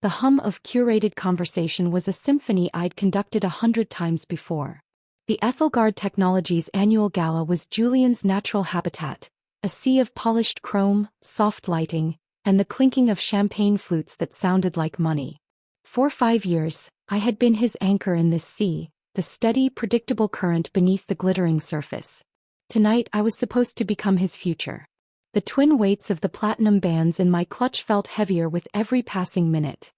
The hum of curated conversation was a symphony I'd conducted 100 times before. The Ethelgard Technologies annual gala was Julian's natural habitat, a sea of polished chrome, soft lighting, and the clinking of champagne flutes that sounded like money. For 5 years, I had been his anchor in this sea, the steady, predictable current beneath the glittering surface. Tonight I was supposed to become his future. The twin weights of the platinum bands in my clutch felt heavier with every passing minute.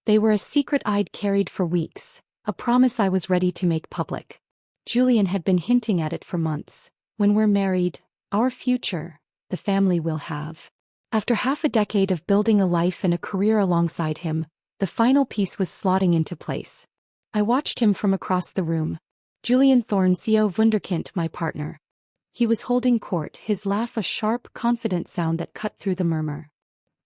They were a secret I'd carried for weeks, a promise I was ready to make public. Julian had been hinting at it for months. When we're married, our future, the family we'll have. After half a decade of building a life and a career alongside him, the final piece was slotting into place. I watched him from across the room. Julian Thorne, CO Wunderkind, my partner. He was holding court, his laugh a sharp, confident sound that cut through the murmur.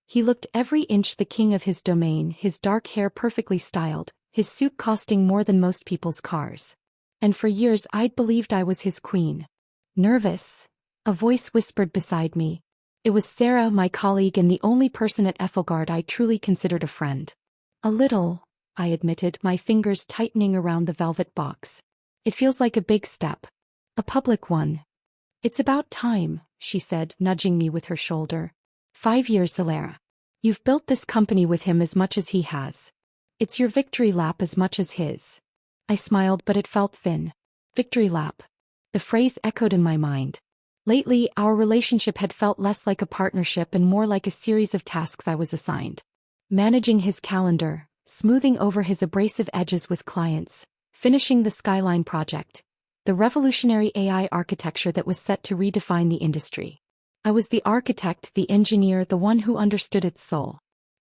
He looked every inch the king of his domain, his dark hair perfectly styled, his suit costing more than most people's cars. And for years I'd believed I was his queen. Nervous? A voice whispered beside me. It was Sarah, my colleague and the only person at Ethelgard I truly considered a friend. A little, I admitted, my fingers tightening around the velvet box. It feels like a big step. A public one. It's about time, she said, nudging me with her shoulder. 5 years, Solara. You've built this company with him as much as he has. It's your victory lap as much as his. I smiled, but it felt thin. Victory lap. The phrase echoed in my mind. Lately, our relationship had felt less like a partnership and more like a series of tasks I was assigned. Managing his calendar, smoothing over his abrasive edges with clients, finishing the Skyline project, the revolutionary AI architecture that was set to redefine the industry. I was the architect, the engineer, the one who understood its soul.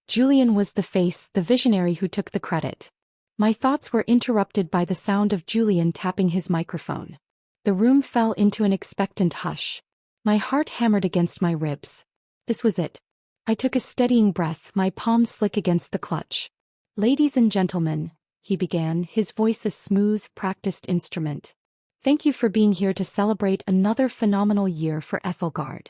Julian was the face, the visionary who took the credit. My thoughts were interrupted by the sound of Julian tapping his microphone. The room fell into an expectant hush. My heart hammered against my ribs. This was it. I took a steadying breath, my palms slick against the clutch. Ladies and gentlemen, he began, his voice a smooth, practiced instrument. Thank you for being here to celebrate another phenomenal year for Ethelgard.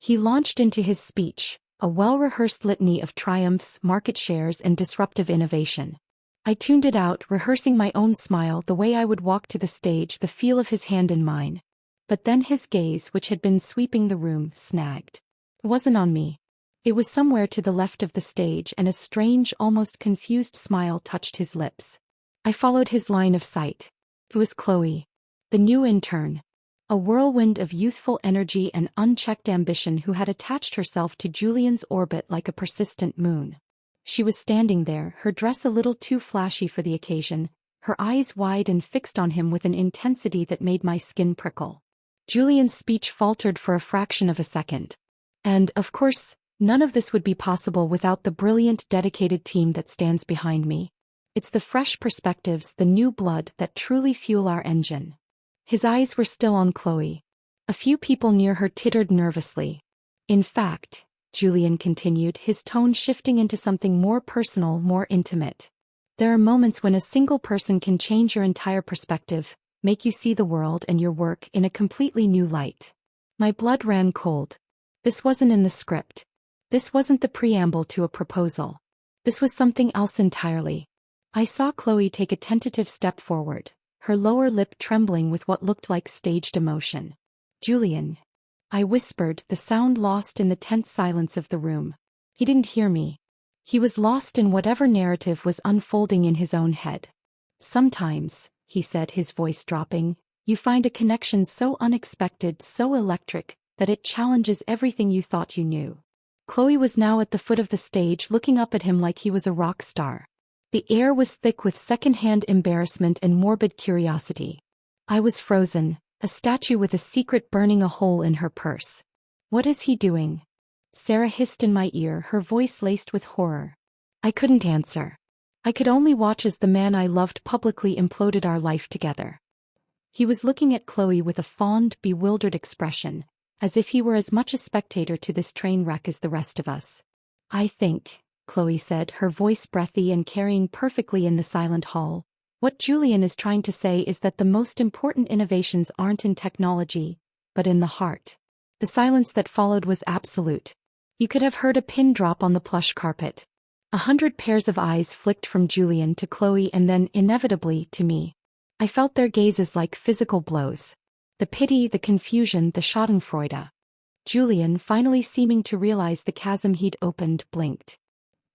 He launched into his speech, a well-rehearsed litany of triumphs, market shares, and disruptive innovation. I tuned it out, rehearsing my own smile, the way I would walk to the stage, the feel of his hand in mine. But then his gaze, which had been sweeping the room, snagged. It wasn't on me. It was somewhere to the left of the stage, and a strange, almost confused smile touched his lips. I followed his line of sight. It was Chloe, the new intern. A whirlwind of youthful energy and unchecked ambition who had attached herself to Julian's orbit like a persistent moon. She was standing there, her dress a little too flashy for the occasion, her eyes wide and fixed on him with an intensity that made my skin prickle. Julian's speech faltered for a fraction of a second. And, of course, none of this would be possible without the brilliant, dedicated team that stands behind me. It's the fresh perspectives, the new blood that truly fuel our engine. His eyes were still on Chloe. A few people near her tittered nervously. In fact, Julian continued, his tone shifting into something more personal, more intimate. There are moments when a single person can change your entire perspective, make you see the world and your work in a completely new light. My blood ran cold. This wasn't in the script. This wasn't the preamble to a proposal. This was something else entirely. I saw Chloe take a tentative step forward, her lower lip trembling with what looked like staged emotion. Julian, I whispered, the sound lost in the tense silence of the room. He didn't hear me. He was lost in whatever narrative was unfolding in his own head. Sometimes, he said, his voice dropping, you find a connection so unexpected, so electric, that it challenges everything you thought you knew. Chloe was now at the foot of the stage, looking up at him like he was a rock star. The air was thick with second-hand embarrassment and morbid curiosity. I was frozen, a statue with a secret burning a hole in her purse. What is he doing? Sarah hissed in my ear, her voice laced with horror. I couldn't answer. I could only watch as the man I loved publicly imploded our life together. He was looking at Chloe with a fond, bewildered expression, as if he were as much a spectator to this train wreck as the rest of us. I think, Chloe said, her voice breathy and carrying perfectly in the silent hall, what Julian is trying to say is that the most important innovations aren't in technology, but in the heart. The silence that followed was absolute. You could have heard a pin drop on the plush carpet. 100 pairs of eyes flicked from Julian to Chloe and then, inevitably, to me. I felt their gazes like physical blows. The pity, the confusion, the schadenfreude. Julian, finally seeming to realize the chasm he'd opened, blinked.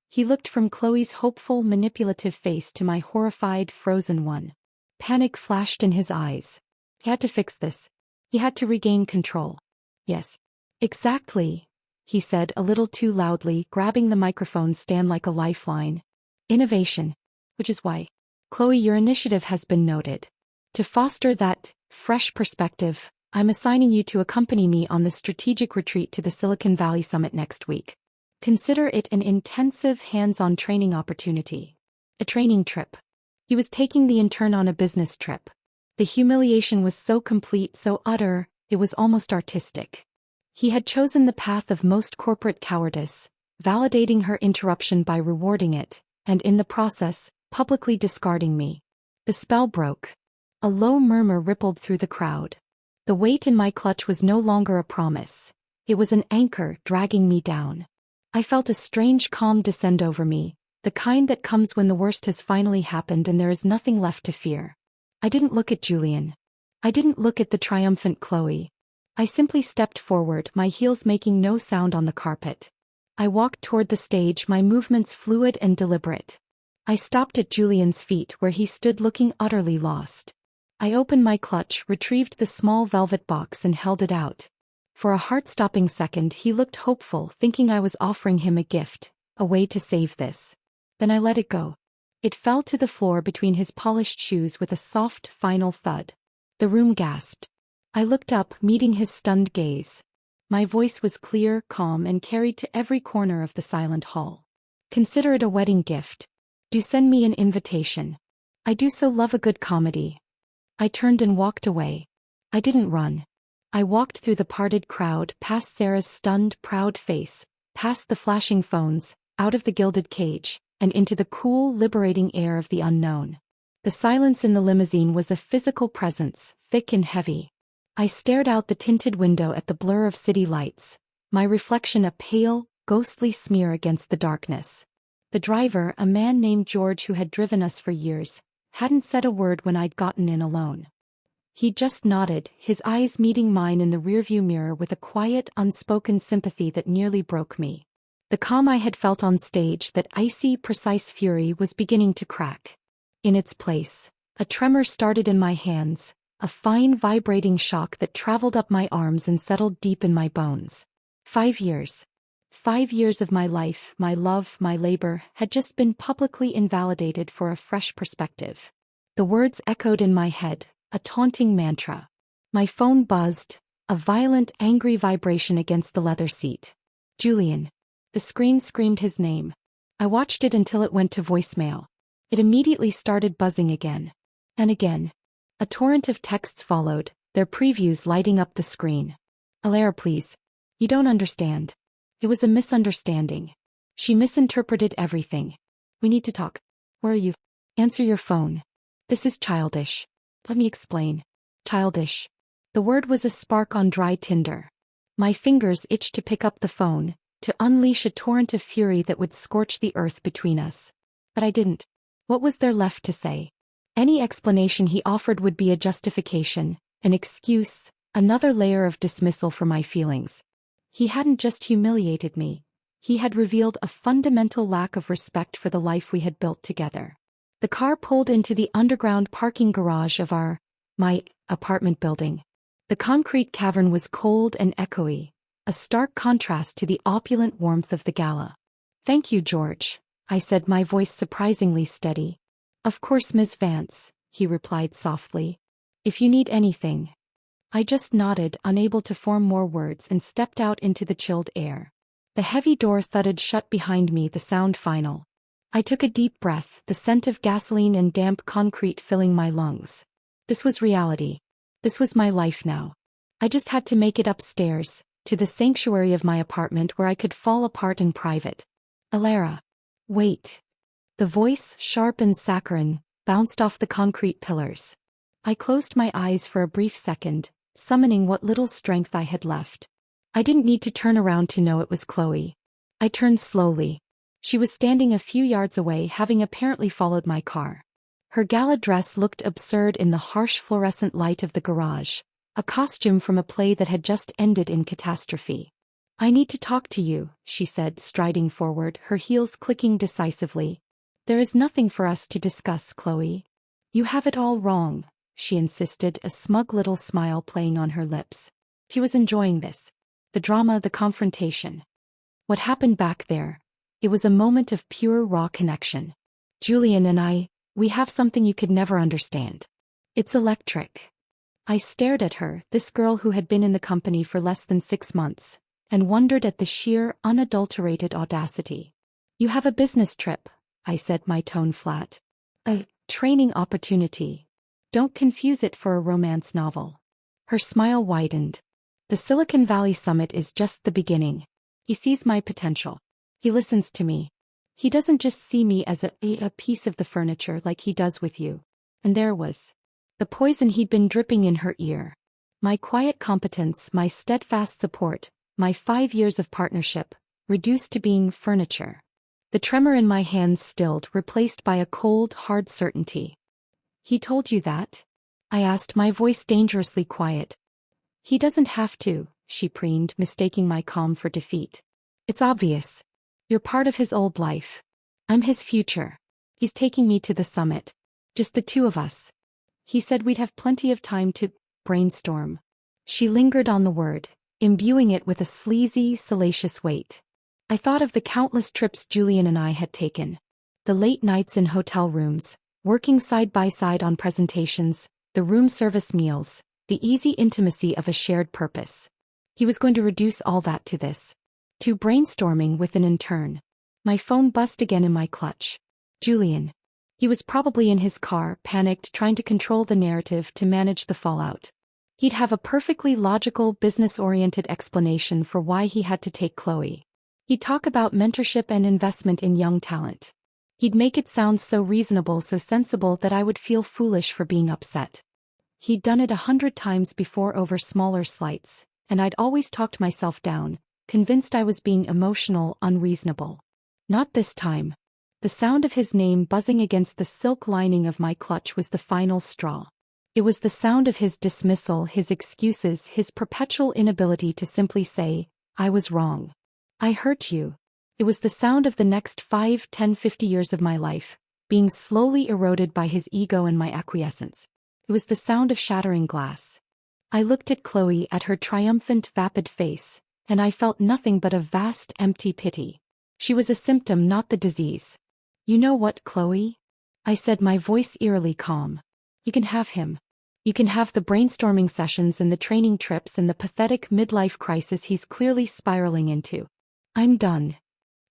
He looked from Chloe's hopeful, manipulative face to my horrified, frozen one. Panic flashed in his eyes. He had to fix this. He had to regain control. Yes. Exactly, he said a little too loudly, grabbing the microphone stand like a lifeline. Innovation. Which is why, Chloe, your initiative has been noted. To foster that fresh perspective, I'm assigning you to accompany me on the strategic retreat to the Silicon Valley Summit next week. Consider it an intensive hands-on training opportunity. A training trip. He was taking the intern on a business trip. The humiliation was so complete, so utter, it was almost artistic. He had chosen the path of most corporate cowardice, validating her interruption by rewarding it, and in the process, publicly discarding me. The spell broke. A low murmur rippled through the crowd. The weight in my clutch was no longer a promise. It was an anchor dragging me down. I felt a strange calm descend over me, the kind that comes when the worst has finally happened and there is nothing left to fear. I didn't look at Julian. I didn't look at the triumphant Chloe. I simply stepped forward, my heels making no sound on the carpet. I walked toward the stage, my movements fluid and deliberate. I stopped at Julian's feet where he stood looking utterly lost. I opened my clutch, retrieved the small velvet box and held it out. For a heart-stopping second he looked hopeful, thinking I was offering him a gift, a way to save this. Then I let it go. It fell to the floor between his polished shoes with a soft, final thud. The room gasped. I looked up, meeting his stunned gaze. My voice was clear, calm, and carried to every corner of the silent hall. Consider it a wedding gift. Do send me an invitation. I do so love a good comedy. I turned and walked away. I didn't run. I walked through the parted crowd, past Sarah's stunned, proud face, past the flashing phones, out of the gilded cage, and into the cool, liberating air of the unknown. The silence in the limousine was a physical presence, thick and heavy. I stared out the tinted window at the blur of city lights, my reflection a pale, ghostly smear against the darkness. The driver, a man named George who had driven us for years, hadn't said a word when I'd gotten in alone. He just nodded, his eyes meeting mine in the rearview mirror with a quiet, unspoken sympathy that nearly broke me. The calm I had felt on stage, that icy, precise fury, was beginning to crack. In its place, a tremor started in my hands, a fine, vibrating shock that traveled up my arms and settled deep in my bones. 5 years. 5 years of my life, my love, my labor, had just been publicly invalidated for a fresh perspective. The words echoed in my head, a taunting mantra. My phone buzzed, a violent, angry vibration against the leather seat. Julian. The screen screamed his name. I watched it until it went to voicemail. It immediately started buzzing again. And again. A torrent of texts followed, their previews lighting up the screen. Alara, please. You don't understand. It was a misunderstanding. She misinterpreted everything. We need to talk. Where are you? Answer your phone. This is childish. Let me explain. Childish. The word was a spark on dry tinder. My fingers itched to pick up the phone, to unleash a torrent of fury that would scorch the earth between us. But I didn't. What was there left to say? Any explanation he offered would be a justification, an excuse, another layer of dismissal for my feelings. He hadn't just humiliated me. He had revealed a fundamental lack of respect for the life we had built together. The car pulled into the underground parking garage of my apartment building. The concrete cavern was cold and echoey, a stark contrast to the opulent warmth of the gala. Thank you, George, I said, my voice surprisingly steady. Of course, Ms. Vance, he replied softly. If you need anything. I just nodded, unable to form more words, and stepped out into the chilled air. The heavy door thudded shut behind me, the sound final. I took a deep breath, the scent of gasoline and damp concrete filling my lungs. This was reality. This was my life now. I just had to make it upstairs, to the sanctuary of my apartment where I could fall apart in private. Alara. Wait. The voice, sharp and saccharine, bounced off the concrete pillars. I closed my eyes for a brief second, summoning what little strength I had left. I didn't need to turn around to know it was Chloe. I turned slowly. She was standing a few yards away, having apparently followed my car. Her gala dress looked absurd in the harsh fluorescent light of the garage, a costume from a play that had just ended in catastrophe. "I need to talk to you," she said, striding forward, her heels clicking decisively. "There is nothing for us to discuss, Chloe." "You have it all wrong," she insisted, a smug little smile playing on her lips. She was enjoying this. The drama, the confrontation. What happened back there? It was a moment of pure, raw connection. "Julian and we have something you could never understand. It's electric." I stared at her, this girl who had been in the company for less than 6 months, and wondered at the sheer, unadulterated audacity. "You have a business trip," I said, my tone flat. "A training opportunity. Don't confuse it for a romance novel." Her smile widened. "The Silicon Valley Summit is just the beginning. He sees my potential. He listens to me. He doesn't just see me as a piece of the furniture like he does with you." And there was the poison he'd been dripping in her ear. My quiet competence, my steadfast support, my 5 years of partnership, reduced to being furniture. The tremor in my hands stilled, replaced by a cold, hard certainty. "He told you that?" I asked, my voice dangerously quiet. "He doesn't have to," she preened, mistaking my calm for defeat. "It's obvious. You're part of his old life. I'm his future. He's taking me to the summit. Just the two of us. He said we'd have plenty of time to brainstorm." She lingered on the word, imbuing it with a sleazy, salacious weight. I thought of the countless trips Julian and I had taken. The late nights in hotel rooms, working side by side on presentations, the room service meals, the easy intimacy of a shared purpose. He was going to reduce all that to this. To brainstorming with an intern. My phone buzzed again in my clutch. Julian. He was probably in his car, panicked, trying to control the narrative to manage the fallout. He'd have a perfectly logical, business-oriented explanation for why he had to take Chloe. He'd talk about mentorship and investment in young talent. He'd make it sound so reasonable, so sensible that I would feel foolish for being upset. He'd done it 100 times before over smaller slights, and I'd always talked myself down, convinced I was being emotional, unreasonable. Not this time. The sound of his name buzzing against the silk lining of my clutch was the final straw. It was the sound of his dismissal, his excuses, his perpetual inability to simply say, "I was wrong. I hurt you." It was the sound of the next 5, 10, 50 years of my life, being slowly eroded by his ego and my acquiescence. It was the sound of shattering glass. I looked at Chloe, at her triumphant, vapid face, and I felt nothing but a vast, empty pity. She was a symptom, not the disease. "You know what, Chloe?" I said, my voice eerily calm. "You can have him. You can have the brainstorming sessions and the training trips and the pathetic midlife crisis he's clearly spiraling into. I'm done."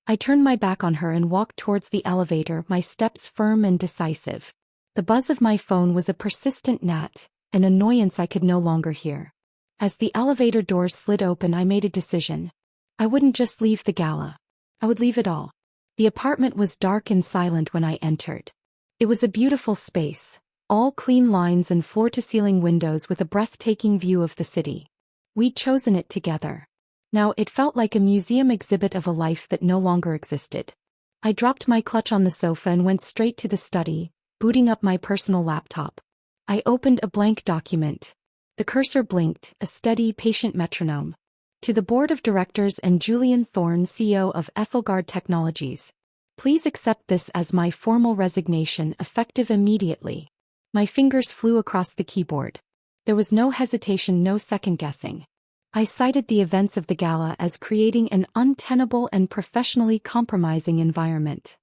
I turned my back on her and walked towards the elevator, my steps firm and decisive. The buzz of my phone was a persistent gnat, an annoyance I could no longer hear. As the elevator doors slid open, I made a decision. I wouldn't just leave the gala. I would leave it all. The apartment was dark and silent when I entered. It was a beautiful space, all clean lines and floor-to-ceiling windows with a breathtaking view of the city. We'd chosen it together. Now it felt like a museum exhibit of a life that no longer existed. I dropped my clutch on the sofa and went straight to the study, booting up my personal laptop. I opened a blank document. The cursor blinked, a steady, patient metronome. To the Board of Directors and Julian Thorne, CEO of Ethelgard Technologies. Please accept this as my formal resignation, effective immediately. My fingers flew across the keyboard. There was no hesitation, no second-guessing. I cited the events of the gala as creating an untenable and professionally compromising environment.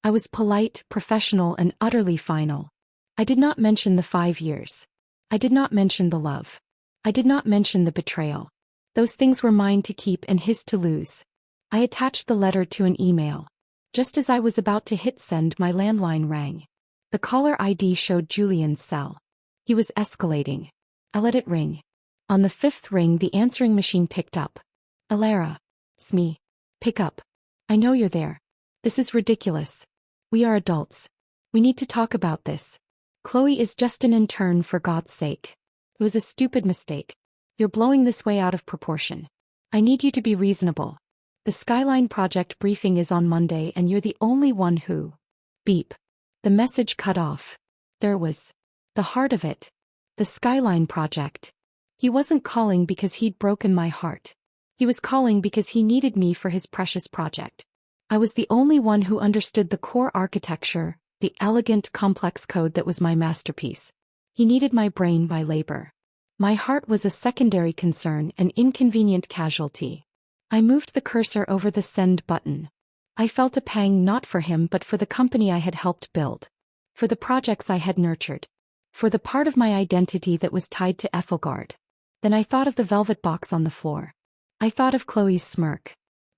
I was polite, professional, and utterly final. I did not mention the 5 years. I did not mention the love. I did not mention the betrayal. Those things were mine to keep and his to lose. I attached the letter to an email. Just as I was about to hit send, my landline rang. The caller ID showed Julian's cell. He was escalating. I let it ring. On the 5th ring, the answering machine picked up. "Alara. It's me. Pick up. I know you're there. This is ridiculous. We are adults. We need to talk about this. Chloe is just an intern, for God's sake. It was a stupid mistake. You're blowing this way out of proportion. I need you to be reasonable." The Skyline project briefing is on Monday and you're the only one who... Beep. The message cut off. There was the heart of it. The Skyline project. He wasn't calling because he'd broken my heart. He was calling because he needed me for his precious project. I was the only one who understood the core architecture, the elegant, complex code that was my masterpiece. He needed my brain by labor. My heart was a secondary concern, an inconvenient casualty. I moved the cursor over the send button. I felt a pang not for him but for the company I had helped build. For the projects I had nurtured. For the part of my identity that was tied to Ethelgard. Then I thought of the velvet box on the floor. I thought of Chloe's smirk.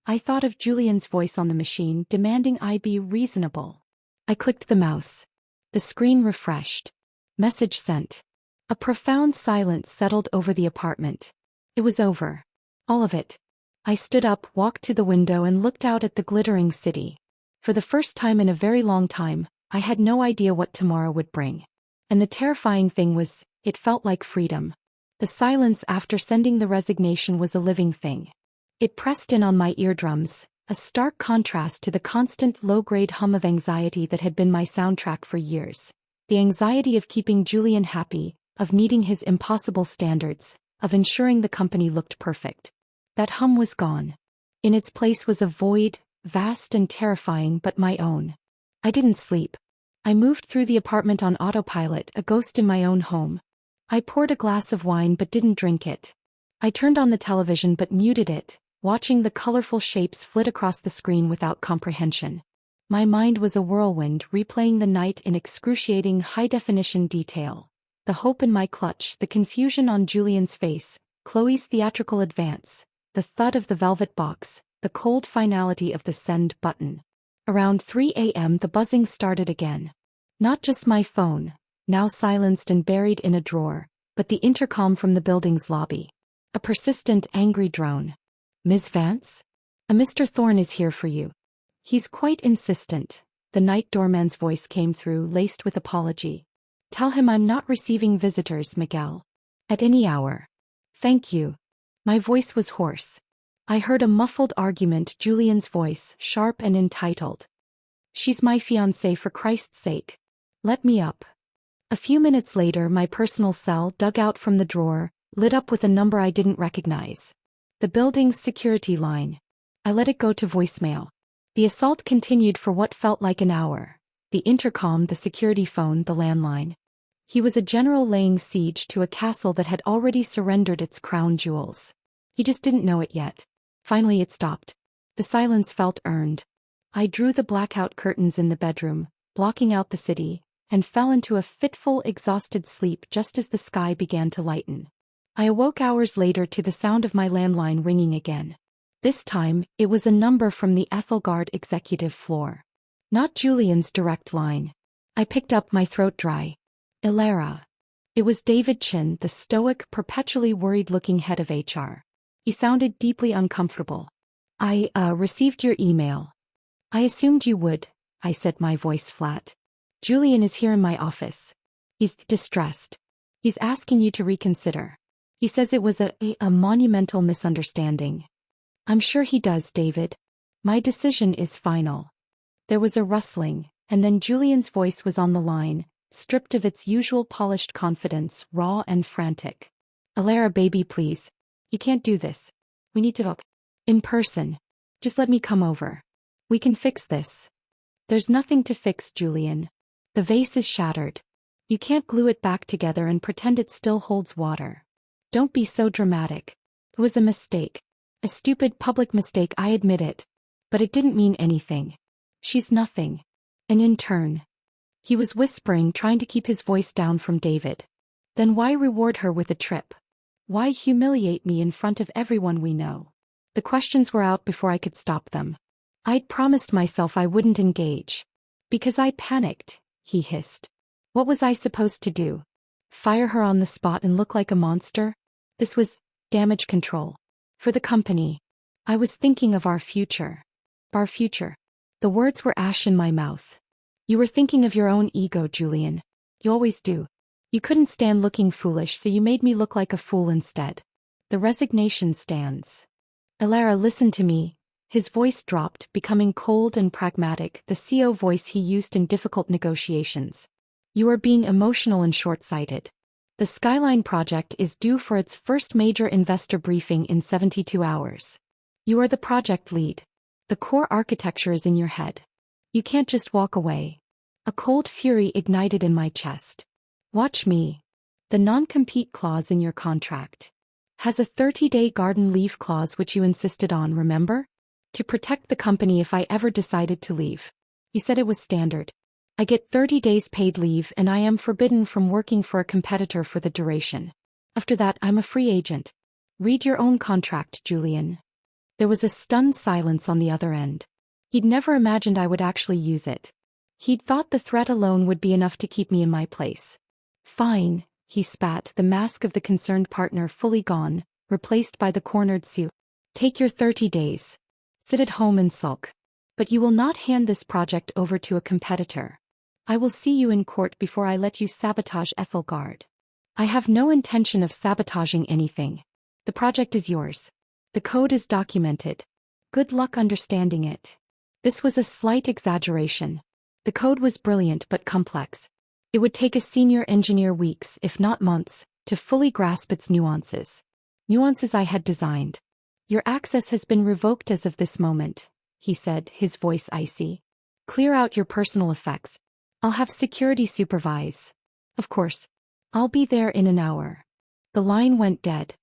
I thought of Julian's voice on the machine demanding I be reasonable. I clicked the mouse. The screen refreshed. Message sent. A profound silence settled over the apartment. It was over. All of it. I stood up, walked to the window and looked out at the glittering city. For the first time in a very long time, I had no idea what tomorrow would bring. And the terrifying thing was, it felt like freedom. The silence after sending the resignation was a living thing. It pressed in on my eardrums, a stark contrast to the constant low-grade hum of anxiety that had been my soundtrack for years. The anxiety of keeping Julian happy, of meeting his impossible standards, of ensuring the company looked perfect. That hum was gone. In its place was a void, vast and terrifying but my own. I didn't sleep. I moved through the apartment on autopilot, a ghost in my own home. I poured a glass of wine but didn't drink it. I turned on the television but muted it, watching the colorful shapes flit across the screen without comprehension. My mind was a whirlwind, replaying the night in excruciating high-definition detail. The hope in my clutch, the confusion on Julian's face, Chloe's theatrical advance, the thud of the velvet box, the cold finality of the send button. Around 3 a.m. the buzzing started again. Not just my phone, now silenced and buried in a drawer, but the intercom from the building's lobby. A persistent, angry drone. Ms. Vance? A Mr. Thorne is here for you. He's quite insistent. The night doorman's voice came through, laced with apology. Tell him I'm not receiving visitors, Miguel. At any hour. Thank you. My voice was hoarse. I heard a muffled argument, Julian's voice, sharp and entitled. She's my fiancée, for Christ's sake. Let me up. A few minutes later, my personal cell dug out from the drawer, lit up with a number I didn't recognize. The building's security line. I let it go to voicemail. The assault continued for what felt like an hour. The intercom, the security phone, the landline. He was a general laying siege to a castle that had already surrendered its crown jewels. He just didn't know it yet. Finally it stopped. The silence felt earned. I drew the blackout curtains in the bedroom, blocking out the city, and fell into a fitful, exhausted sleep just as the sky began to lighten. I awoke hours later to the sound of my landline ringing again. This time, it was a number from the Ethelgard executive floor. Not Julian's direct line. I picked up, my throat dry. Ilara. It was David Chin, the stoic, perpetually worried-looking head of HR. He sounded deeply uncomfortable. I received your email. I assumed you would, I said, my voice flat. Julian is here in my office. He's distressed. He's asking you to reconsider. He says it was a monumental misunderstanding. I'm sure he does, David. My decision is final. There was a rustling, and then Julian's voice was on the line, stripped of its usual polished confidence, raw and frantic. Ilara, baby, please. You can't do this. We need to talk. In person. Just let me come over. We can fix this. There's nothing to fix, Julian. The vase is shattered. You can't glue it back together and pretend it still holds water. Don't be so dramatic. It was a mistake. A stupid public mistake, I admit it. But it didn't mean anything. She's nothing. An intern. He was whispering, trying to keep his voice down from David. Then why reward her with a trip? Why humiliate me in front of everyone we know? The questions were out before I could stop them. I'd promised myself I wouldn't engage. Because I panicked, he hissed. What was I supposed to do? Fire her on the spot and look like a monster? This was damage control. For the company. I was thinking of our future. Our future. The words were ash in my mouth. You were thinking of your own ego, Julian. You always do. You couldn't stand looking foolish, so you made me look like a fool instead. The resignation stands. Ilara, listen to me. His voice dropped, becoming cold and pragmatic, the CEO voice he used in difficult negotiations. You are being emotional and short-sighted. The Skyline project is due for its first major investor briefing in 72 hours. You are the project lead. The core architecture is in your head. You can't just walk away. A cold fury ignited in my chest. Watch me. The non-compete clause in your contract has a 30-day garden leave clause which you insisted on, remember? To protect the company if I ever decided to leave. You said it was standard. I get 30 days paid leave and I am forbidden from working for a competitor for the duration. After that, I'm a free agent. Read your own contract, Julian. There was a stunned silence on the other end. He'd never imagined I would actually use it. He'd thought the threat alone would be enough to keep me in my place. Fine, he spat, the mask of the concerned partner fully gone, replaced by the cornered Sue. Take your 30 days. Sit at home and sulk. But you will not hand this project over to a competitor. I will see you in court before I let you sabotage Ethelgard. I have no intention of sabotaging anything. The project is yours. The code is documented. Good luck understanding it. This was a slight exaggeration. The code was brilliant but complex. It would take a senior engineer weeks, if not months, to fully grasp its nuances. Nuances I had designed. Your access has been revoked as of this moment, he said, his voice icy. Clear out your personal effects. I'll have security supervise. Of course. I'll be there in an hour. The line went dead.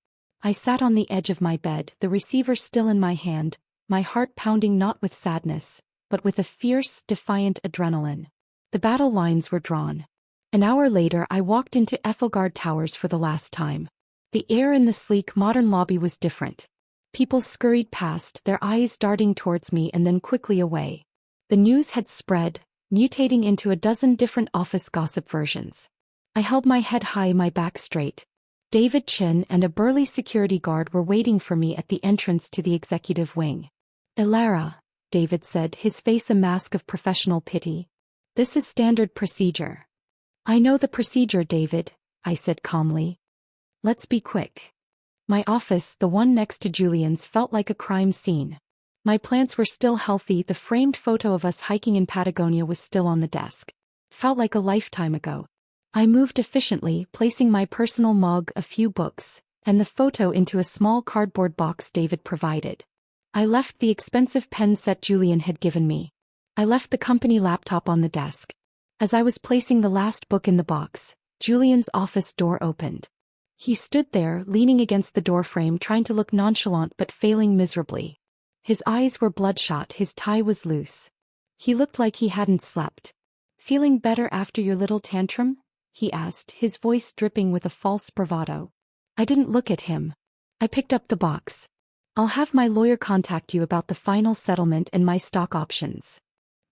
I sat on the edge of my bed, the receiver still in my hand, my heart pounding not with sadness, but with a fierce, defiant adrenaline. The battle lines were drawn. An hour later I walked into Ethelgard Towers for the last time. The air in the sleek modern lobby was different. People scurried past, their eyes darting towards me and then quickly away. The news had spread, mutating into a dozen different office gossip versions. I held my head high, my back straight. David Chin and a burly security guard were waiting for me at the entrance to the executive wing. Elara, David said, his face a mask of professional pity. This is standard procedure. I know the procedure, David, I said calmly. Let's be quick. My office, the one next to Julian's, felt like a crime scene. My plants were still healthy, the framed photo of us hiking in Patagonia was still on the desk. Felt like a lifetime ago. I moved efficiently, placing my personal mug, a few books, and the photo into a small cardboard box David provided. I left the expensive pen set Julian had given me. I left the company laptop on the desk. As I was placing the last book in the box, Julian's office door opened. He stood there, leaning against the doorframe, trying to look nonchalant but failing miserably. His eyes were bloodshot, his tie was loose. He looked like he hadn't slept. Feeling better after your little tantrum? He asked, his voice dripping with a false bravado. I didn't look at him. I picked up the box. I'll have my lawyer contact you about the final settlement and my stock options.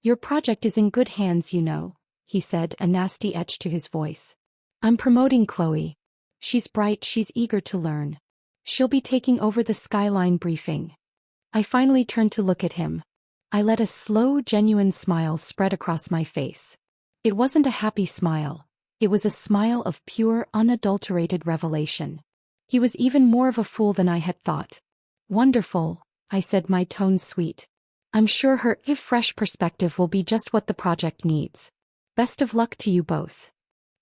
Your project is in good hands, you know, he said, a nasty edge to his voice. I'm promoting Chloe. She's bright, she's eager to learn. She'll be taking over the Skyline briefing. I finally turned to look at him. I let a slow, genuine smile spread across my face. It wasn't a happy smile. It was a smile of pure, unadulterated revelation. He was even more of a fool than I had thought. Wonderful, I said, my tone sweet. I'm sure her fresh perspective will be just what the project needs. Best of luck to you both.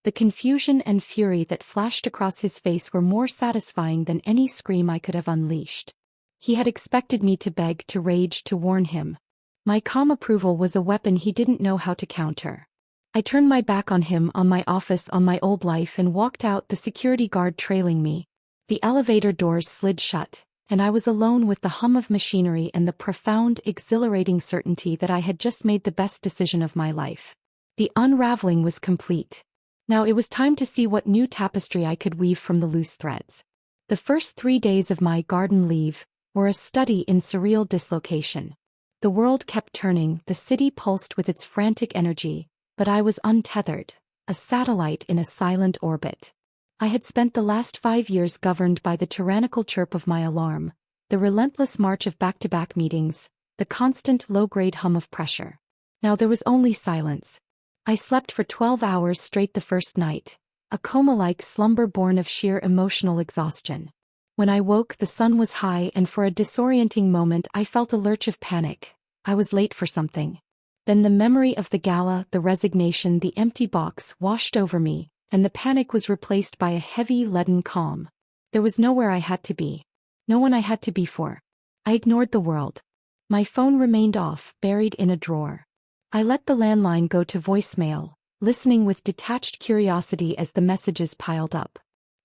The confusion and fury that flashed across his face were more satisfying than any scream I could have unleashed. He had expected me to beg, to rage, to warn him. My calm approval was a weapon he didn't know how to counter. I turned my back on him, on my office, on my old life, and walked out, the security guard trailing me. The elevator doors slid shut, and I was alone with the hum of machinery and the profound, exhilarating certainty that I had just made the best decision of my life. The unraveling was complete. Now it was time to see what new tapestry I could weave from the loose threads. The first 3 days of my garden leave were a study in surreal dislocation. The world kept turning, the city pulsed with its frantic energy, but I was untethered, a satellite in a silent orbit. I had spent the last 5 years governed by the tyrannical chirp of my alarm, the relentless march of back-to-back meetings, the constant low-grade hum of pressure. Now there was only silence. I slept for 12 hours straight the first night, a coma-like slumber born of sheer emotional exhaustion. When I woke, the sun was high, and for a disorienting moment I felt a lurch of panic. I was late for something. Then the memory of the gala, the resignation, the empty box washed over me, and the panic was replaced by a heavy, leaden calm. There was nowhere I had to be. No one I had to be for. I ignored the world. My phone remained off, buried in a drawer. I let the landline go to voicemail, listening with detached curiosity as the messages piled up.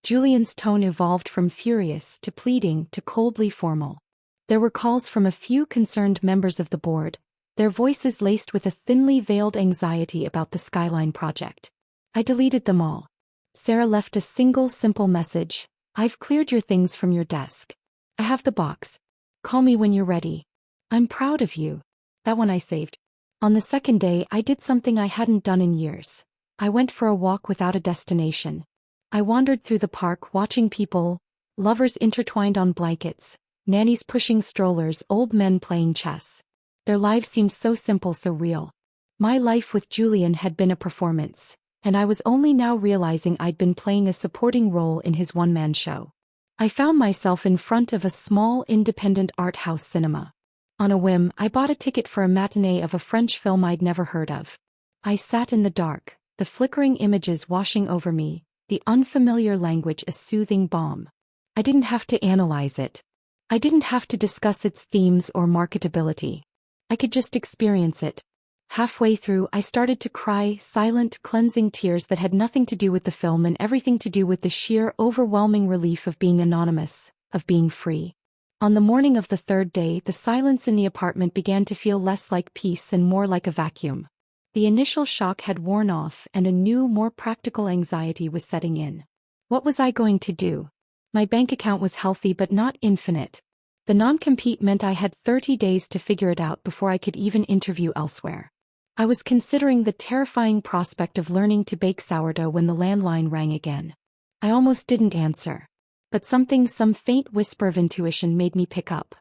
Julian's tone evolved from furious to pleading to coldly formal. There were calls from a few concerned members of the board, their voices laced with a thinly veiled anxiety about the Skyline project. I deleted them all. Sarah left a single simple message: "I've cleared your things from your desk. I have the box. Call me when you're ready. I'm proud of you." That one I saved. On the second day, I did something I hadn't done in years. I went for a walk without a destination. I wandered through the park watching people, lovers intertwined on blankets, nannies pushing strollers, old men playing chess. Their lives seemed so simple, so real. My life with Julian had been a performance, and I was only now realizing I'd been playing a supporting role in his one-man show. I found myself in front of a small independent art house cinema. On a whim, I bought a ticket for a matinee of a French film I'd never heard of. I sat in the dark, the flickering images washing over me, the unfamiliar language a soothing balm. I didn't have to analyze it. I didn't have to discuss its themes or marketability. I could just experience it. Halfway through, I started to cry, silent, cleansing tears that had nothing to do with the film and everything to do with the sheer, overwhelming relief of being anonymous, of being free. On the morning of the third day, the silence in the apartment began to feel less like peace and more like a vacuum. The initial shock had worn off, and a new, more practical anxiety was setting in. What was I going to do? My bank account was healthy but not infinite. The non-compete meant I had 30 days to figure it out before I could even interview elsewhere. I was considering the terrifying prospect of learning to bake sourdough when the landline rang again. I almost didn't answer. But some faint whisper of intuition made me pick up.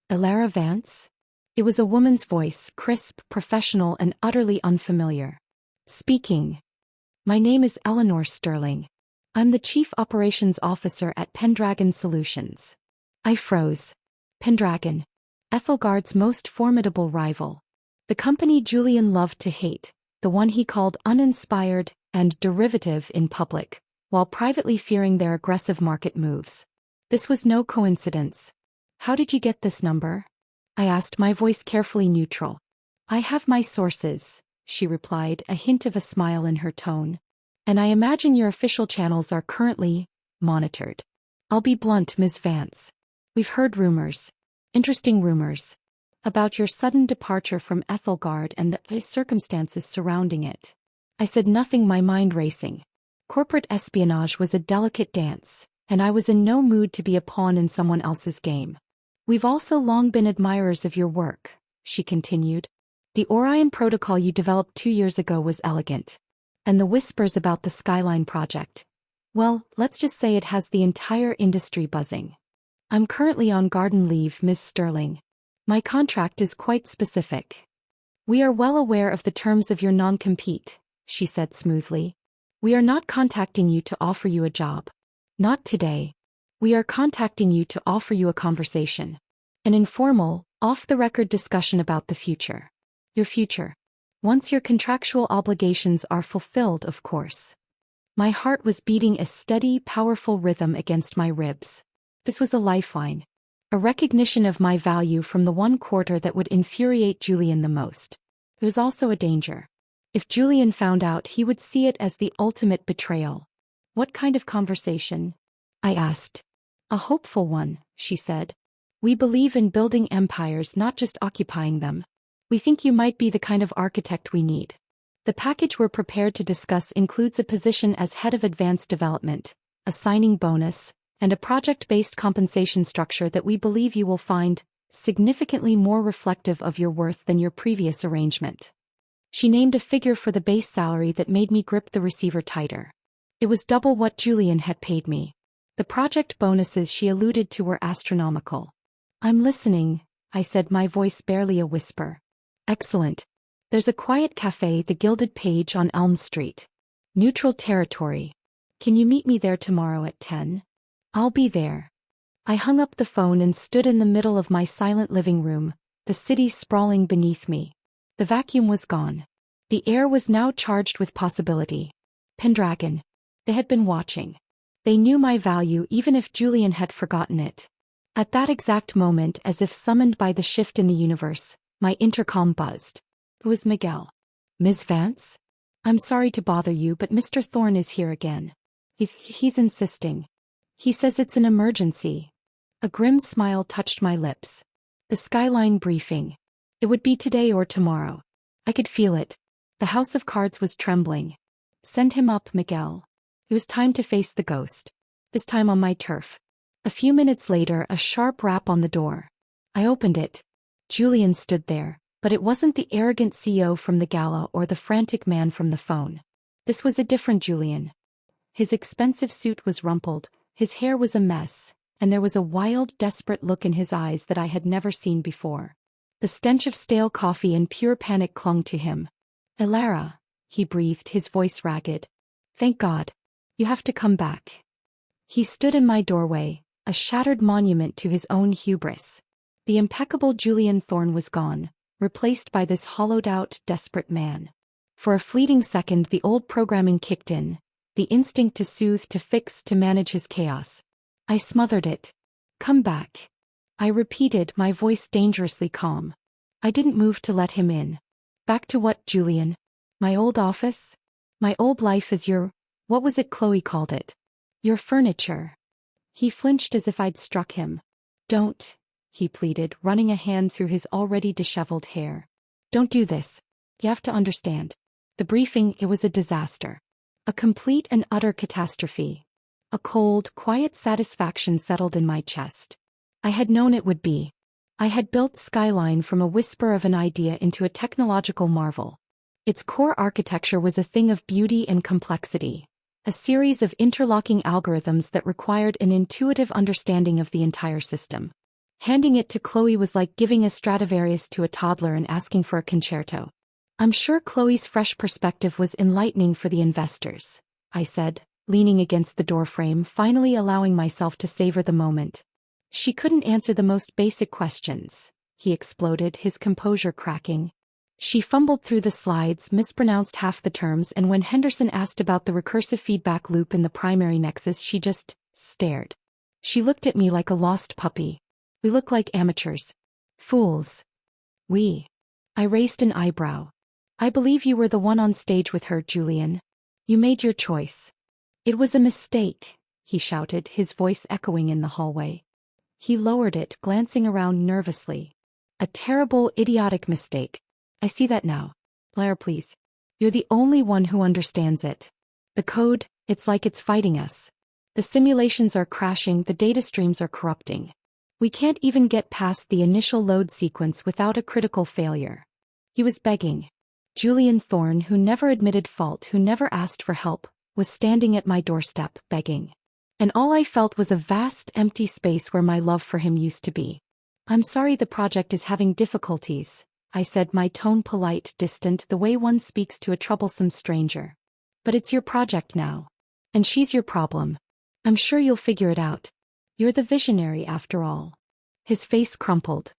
"Elara Vance?" It was a woman's voice, crisp, professional, and utterly unfamiliar. "Speaking. My name is Eleanor Sterling. I'm the Chief Operations Officer at Pendragon Solutions." I froze. Pendragon. Ethelgard's most formidable rival. The company Julian loved to hate, the one he called uninspired and derivative in public, while privately fearing their aggressive market moves. This was no coincidence. "How did you get this number?" I asked, my voice carefully neutral. "I have my sources," she replied, a hint of a smile in her tone. "And I imagine your official channels are currently monitored. I'll be blunt, Ms. Vance. We've heard rumors, interesting rumors, about your sudden departure from Ethelgard and the circumstances surrounding it." I said nothing, my mind racing. Corporate espionage was a delicate dance, and I was in no mood to be a pawn in someone else's game. "We've also long been admirers of your work," she continued. "The Orion protocol you developed 2 years ago was elegant. And the whispers about the Skyline project, well, let's just say it has the entire industry buzzing. I'm currently on garden leave, Ms. Sterling. My contract is quite specific. We are well aware of the terms of your non-compete," she said smoothly. "We are not contacting you to offer you a job. Not today. We are contacting you to offer you a conversation. An informal, off-the-record discussion about the future. Your future. Once your contractual obligations are fulfilled, of course." My heart was beating a steady, powerful rhythm against my ribs. This was a lifeline. A recognition of my value from the one quarter that would infuriate Julian the most. There was also a danger. If Julian found out, he would see it as the ultimate betrayal. "What kind of conversation?" I asked. "A hopeful one," she said. "We believe in building empires, not just occupying them. We think you might be the kind of architect we need. The package we're prepared to discuss includes a position as head of advanced development, a signing bonus, and a project-based compensation structure that we believe you will find significantly more reflective of your worth than your previous arrangement." She named a figure for the base salary that made me grip the receiver tighter. It was double what Julian had paid me. The project bonuses she alluded to were astronomical. "I'm listening," I said, my voice barely a whisper. "Excellent. There's a quiet cafe, the Gilded Page, on Elm Street. Neutral territory. Can you meet me there tomorrow at 10? I'll be there." I hung up the phone and stood in the middle of my silent living room, the city sprawling beneath me. The vacuum was gone. The air was now charged with possibility. Pendragon. They had been watching. They knew my value even if Julian had forgotten it. At that exact moment, as if summoned by the shift in the universe, my intercom buzzed. It was Miguel. Ms. Vance? I'm sorry to bother you, but Mr. Thorne is here again. He's insisting. He says it's an emergency. A grim smile touched my lips. The Skyline briefing. It would be today or tomorrow. I could feel it. The house of cards was trembling. Send him up, Miguel. It was time to face the ghost. This time on my turf. A few minutes later, a sharp rap on the door. I opened it. Julian stood there, but it wasn't the arrogant CEO from the gala or the frantic man from the phone. This was a different Julian. His expensive suit was rumpled, his hair was a mess, and there was a wild, desperate look in his eyes that I had never seen before. The stench of stale coffee and pure panic clung to him. Elara, he breathed, his voice ragged. Thank God. You have to come back. He stood in my doorway, a shattered monument to his own hubris. The impeccable Julian Thorne was gone, replaced by this hollowed-out, desperate man. For a fleeting second the old programming kicked in, the instinct to soothe, to fix, to manage his chaos. I smothered it. Come back. I repeated, my voice dangerously calm. I didn't move to let him in. Back to what, Julian? My old office? My old life as your... What was it Chloe called it? Your furniture. He flinched as if I'd struck him. Don't, he pleaded, running a hand through his already disheveled hair. Don't do this. You have to understand. The briefing, it was a disaster. A complete and utter catastrophe. A cold, quiet satisfaction settled in my chest. I had known it would be. I had built Skyline from a whisper of an idea into a technological marvel. Its core architecture was a thing of beauty and complexity. A series of interlocking algorithms that required an intuitive understanding of the entire system. Handing it to Chloe was like giving a Stradivarius to a toddler and asking for a concerto. I'm sure Chloe's fresh perspective was enlightening for the investors, I said, leaning against the doorframe, finally allowing myself to savor the moment. She couldn't answer the most basic questions, he exploded, his composure cracking. She fumbled through the slides, mispronounced half the terms, and when Henderson asked about the recursive feedback loop in the primary nexus, she just stared. She looked at me like a lost puppy. We look like amateurs. Fools. We. I raised an eyebrow. I believe you were the one on stage with her, Julian. You made your choice. It was a mistake, he shouted, his voice echoing in the hallway. He lowered it, glancing around nervously. A terrible, idiotic mistake. I see that now. Blair, please. You're the only one who understands it. The code, it's like it's fighting us. The simulations are crashing, the data streams are corrupting. We can't even get past the initial load sequence without a critical failure. He was begging. Julian Thorne, who never admitted fault, who never asked for help, was standing at my doorstep, begging. And all I felt was a vast, empty space where my love for him used to be. I'm sorry the project is having difficulties, I said, my tone polite, distant, the way one speaks to a troublesome stranger. But it's your project now. And she's your problem. I'm sure you'll figure it out. You're the visionary after all. His face crumpled.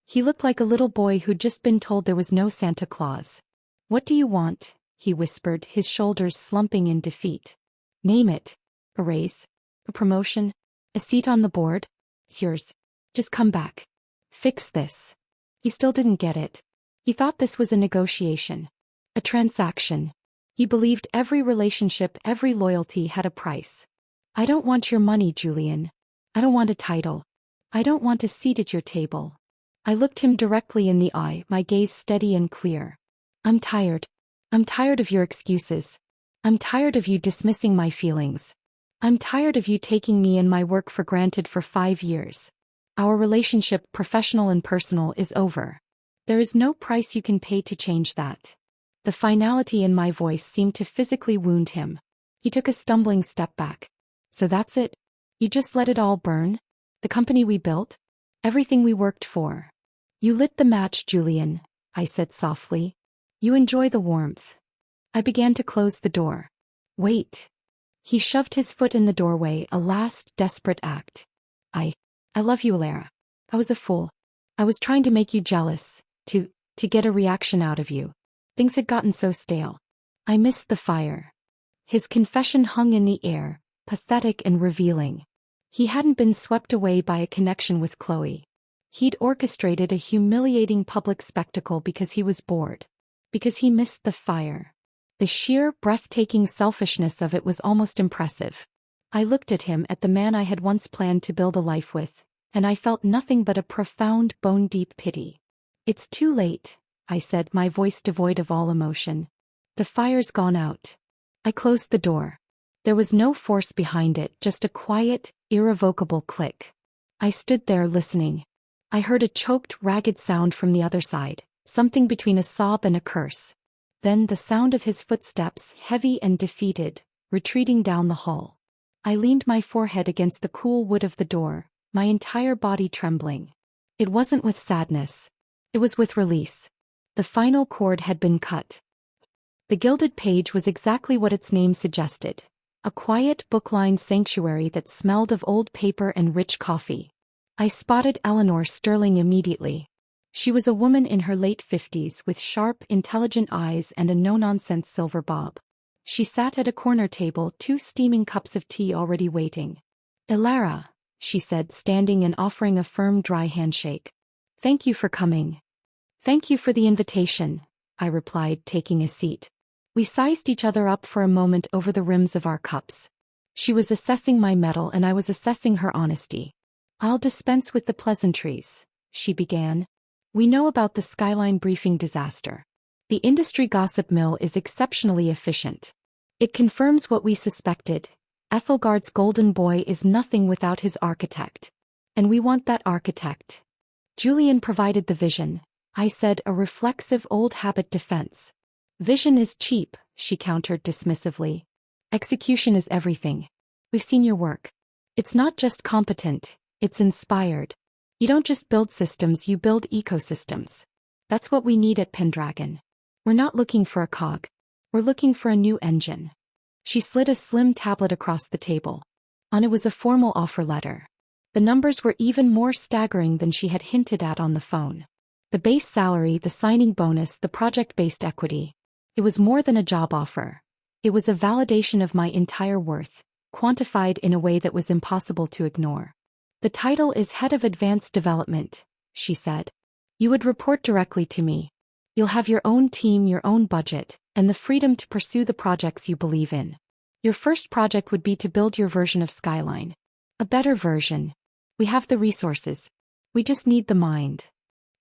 He looked like a little boy who'd just been told there was no Santa Claus. What do you want? He whispered, his shoulders slumping in defeat. Name it. A raise? A promotion? A seat on the board? It's yours. Just come back. Fix this. He still didn't get it. He thought this was a negotiation. A transaction. He believed every relationship, every loyalty had a price. I don't want your money, Julian. I don't want a title. I don't want a seat at your table. I looked him directly in the eye, my gaze steady and clear. I'm tired. I'm tired of your excuses. I'm tired of you dismissing my feelings. I'm tired of you taking me and my work for granted for 5 years. Our relationship, professional and personal, is over. There is no price you can pay to change that. The finality in my voice seemed to physically wound him. He took a stumbling step back. So that's it? You just let it all burn? The company we built? Everything we worked for? You lit the match, Julian, I said softly. You enjoy the warmth. I began to close the door. Wait. He shoved his foot in the doorway, a last desperate act. I love you, Alara. I was a fool. I was trying to make you jealous, to get a reaction out of you. Things had gotten so stale. I missed the fire. His confession hung in the air, pathetic and revealing. He hadn't been swept away by a connection with Chloe. He'd orchestrated a humiliating public spectacle because he was bored. Because he missed the fire. The sheer, breathtaking selfishness of it was almost impressive. I looked at him, at the man I had once planned to build a life with, and I felt nothing but a profound, bone-deep pity. It's too late, I said, my voice devoid of all emotion. The fire's gone out. I closed the door. There was no force behind it, just a quiet, irrevocable click. I stood there listening. I heard a choked, ragged sound from the other side, something between a sob and a curse. Then the sound of his footsteps, heavy and defeated, retreating down the hall. I leaned my forehead against the cool wood of the door, my entire body trembling. It wasn't with sadness. It was with release. The final cord had been cut. The Gilded Page was exactly what its name suggested. A quiet, book-lined sanctuary that smelled of old paper and rich coffee. I spotted Eleanor Sterling immediately. She was a woman in her late 50s with sharp, intelligent eyes and a no-nonsense silver bob. She sat at a corner table, 2 steaming cups of tea already waiting. "Alara," she said, standing and offering a firm, dry handshake. "Thank you for coming." "Thank you for the invitation," I replied, taking a seat. We sized each other up for a moment over the rims of our cups. She was assessing my mettle and I was assessing her honesty. "I'll dispense with the pleasantries," she began. "We know about the Skyline briefing disaster. The industry gossip mill is exceptionally efficient. It confirms what we suspected. Ethelgard's golden boy is nothing without his architect. And we want that architect." "Julian provided the vision," I said, a reflexive old habit defense. "Vision is cheap," she countered dismissively. "Execution is everything. We've seen your work. It's not just competent, it's inspired. You don't just build systems, you build ecosystems. That's what we need at Pendragon. We're not looking for a cog. We're looking for a new engine." She slid a slim tablet across the table. On it was a formal offer letter. The numbers were even more staggering than she had hinted at on the phone. The base salary, the signing bonus, the project-based equity. It was more than a job offer. It was a validation of my entire worth, quantified in a way that was impossible to ignore. "The title is Head of Advanced Development," she said. "You would report directly to me. You'll have your own team, your own budget, and the freedom to pursue the projects you believe in. Your first project would be to build your version of Skyline. A better version. We have the resources. We just need the mind."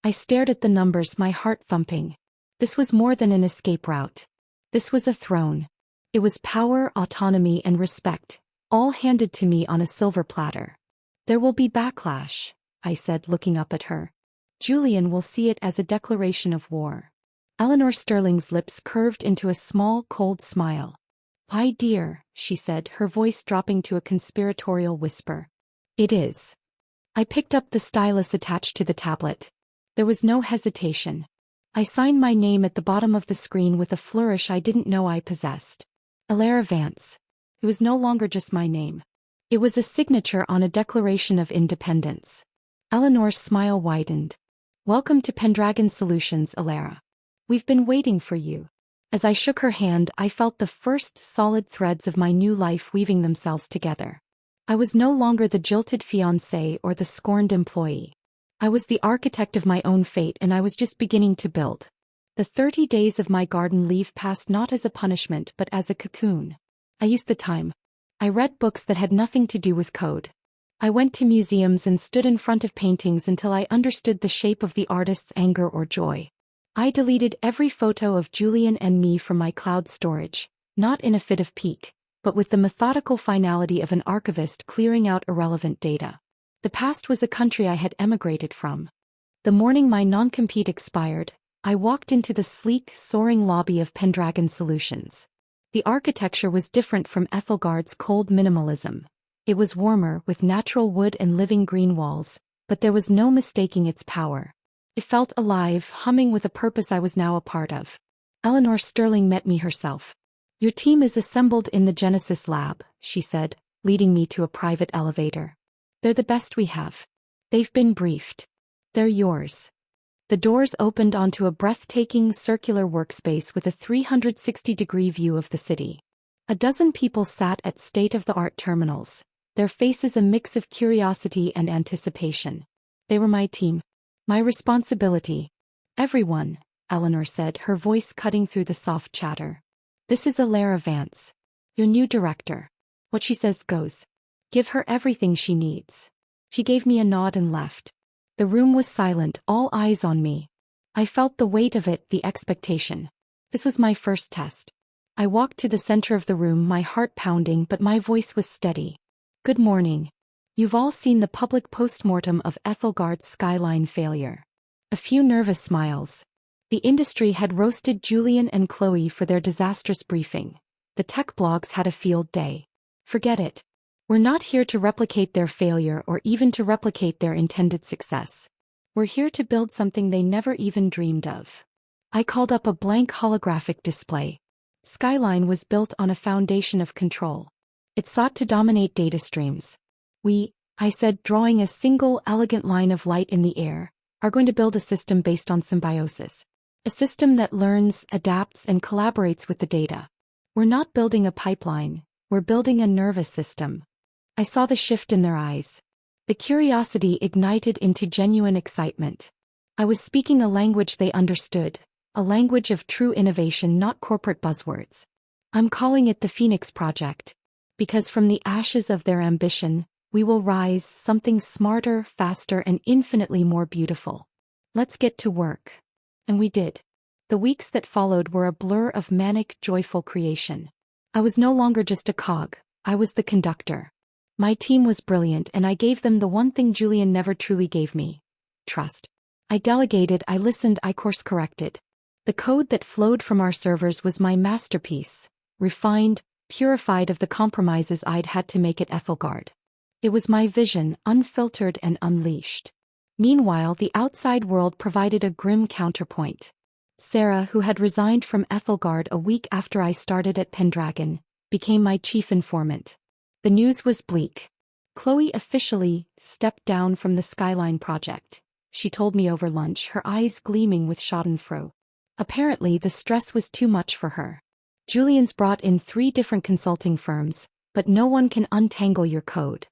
I stared at the numbers, my heart thumping. This was more than an escape route. This was a throne. It was power, autonomy, and respect, all handed to me on a silver platter. "There will be backlash," I said, looking up at her. "Julian will see it as a declaration of war." Eleanor Sterling's lips curved into a small, cold smile. "My dear," she said, her voice dropping to a conspiratorial whisper. "It is." I picked up the stylus attached to the tablet. There was no hesitation. I signed my name at the bottom of the screen with a flourish I didn't know I possessed. Alara Vance. It was no longer just my name. It was a signature on a declaration of independence. Eleanor's smile widened. "Welcome to Pendragon Solutions, Alara. We've been waiting for you." As I shook her hand, I felt the first solid threads of my new life weaving themselves together. I was no longer the jilted fiancé or the scorned employee. I was the architect of my own fate, and I was just beginning to build. The 30 days of my garden leave passed not as a punishment but as a cocoon. I used the time. I read books that had nothing to do with code. I went to museums and stood in front of paintings until I understood the shape of the artist's anger or joy. I deleted every photo of Julian and me from my cloud storage, not in a fit of pique, but with the methodical finality of an archivist clearing out irrelevant data. The past was a country I had emigrated from. The morning my non-compete expired, I walked into the sleek, soaring lobby of Pendragon Solutions. The architecture was different from Ethelgard's cold minimalism. It was warmer, with natural wood and living green walls, but there was no mistaking its power. It felt alive, humming with a purpose I was now a part of. Eleanor Sterling met me herself. "Your team is assembled in the Genesis lab," she said, leading me to a private elevator. "They're the best we have. They've been briefed. They're yours. The doors opened onto a breathtaking circular workspace with a 360-degree view of the city. A dozen people sat at state-of-the-art terminals, their faces a mix of curiosity and anticipation. They were my team. My responsibility. Everyone, Eleanor said, her voice cutting through the soft chatter. This is Alara Vance, your new director. What she says goes. Give her everything she needs. She gave me a nod and left. The room was silent, all eyes on me. I felt the weight of it, the expectation. This was my first test. I walked to the center of the room, my heart pounding, but my voice was steady. Good morning. You've all seen the public postmortem of Ethelgard's skyline failure. A few nervous smiles. The industry had roasted Julian and Chloe for their disastrous briefing. The tech blogs had a field day. Forget it. We're not here to replicate their failure or even to replicate their intended success. We're here to build something they never even dreamed of. I called up a blank holographic display. Skyline was built on a foundation of control. It sought to dominate data streams. I said, drawing a single elegant line of light in the air, are going to build a system based on symbiosis. A system that learns, adapts, and collaborates with the data. We're not building a pipeline, we're building a nervous system. I saw the shift in their eyes. The curiosity ignited into genuine excitement. I was speaking a language they understood, a language of true innovation, not corporate buzzwords. I'm calling it the Phoenix Project. Because from the ashes of their ambition, we will rise something smarter, faster, and infinitely more beautiful. Let's get to work. And we did. The weeks that followed were a blur of manic, joyful creation. I was no longer just a cog, I was the conductor. My team was brilliant and I gave them the one thing Julian never truly gave me. Trust. I delegated, I listened, I course-corrected. The code that flowed from our servers was my masterpiece, refined, purified of the compromises I'd had to make at Ethelgard. It was my vision, unfiltered and unleashed. Meanwhile, the outside world provided a grim counterpoint. Sarah, who had resigned from Ethelgard a week after I started at Pendragon, became my chief informant. The news was bleak. Chloe officially stepped down from the Skyline project. She told me over lunch, her eyes gleaming with schadenfreude. Apparently, the stress was too much for her. Julian's brought in 3 different consulting firms, but no one can untangle your code.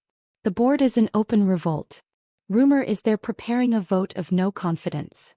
The board is in open revolt. Rumor is they're preparing a vote of no confidence.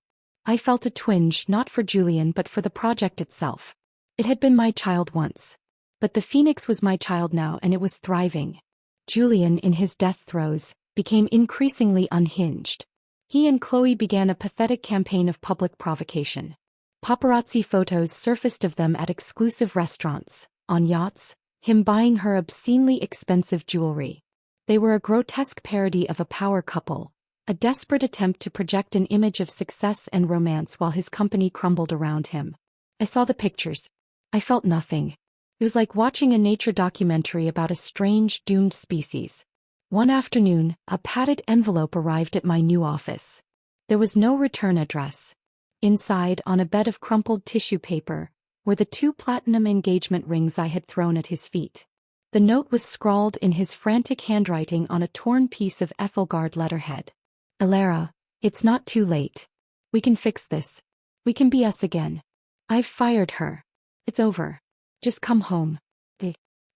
I felt a twinge, not for Julian but for the project itself. It had been my child once. But the Phoenix was my child now and it was thriving. Julian, in his death throes, became increasingly unhinged. He and Chloe began a pathetic campaign of public provocation. Paparazzi photos surfaced of them at exclusive restaurants, on yachts, him buying her obscenely expensive jewelry. They were a grotesque parody of a power couple, a desperate attempt to project an image of success and romance while his company crumbled around him. I saw the pictures. I felt nothing. It was like watching a nature documentary about a strange, doomed species. One afternoon, a padded envelope arrived at my new office. There was no return address. Inside, on a bed of crumpled tissue paper, were the 2 platinum engagement rings I had thrown at his feet. The note was scrawled in his frantic handwriting on a torn piece of Ethelgard letterhead. Alara, it's not too late. We can fix this. We can be us again. I've fired her. It's over. Just come home.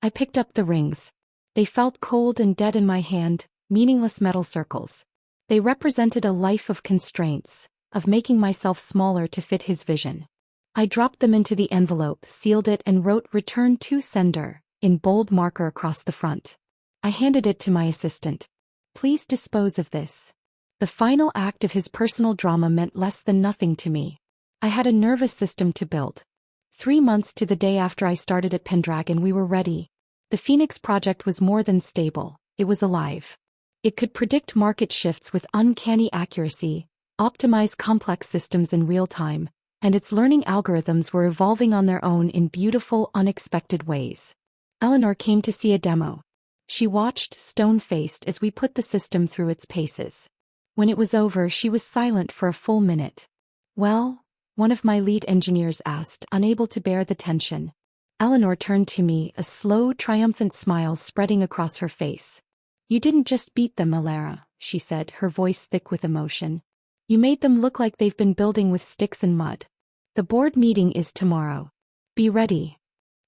I picked up the rings. They felt cold and dead in my hand, meaningless metal circles. They represented a life of constraints, of making myself smaller to fit his vision. I dropped them into the envelope, sealed it and wrote "Return to sender" in bold marker across the front. I handed it to my assistant. Please dispose of this. The final act of his personal drama meant less than nothing to me. I had a nervous system to build. 3 months to the day after I started at Pendragon, we were ready. The Phoenix Project was more than stable, it was alive. It could predict market shifts with uncanny accuracy, optimize complex systems in real time, and its learning algorithms were evolving on their own in beautiful, unexpected ways. Eleanor came to see a demo. She watched, stone-faced, as we put the system through its paces. When it was over, she was silent for a full minute. Well? One of my lead engineers asked, unable to bear the tension. Eleanor turned to me, a slow, triumphant smile spreading across her face. You didn't just beat them, Alara, she said, her voice thick with emotion. You made them look like they've been building with sticks and mud. The board meeting is tomorrow. Be ready.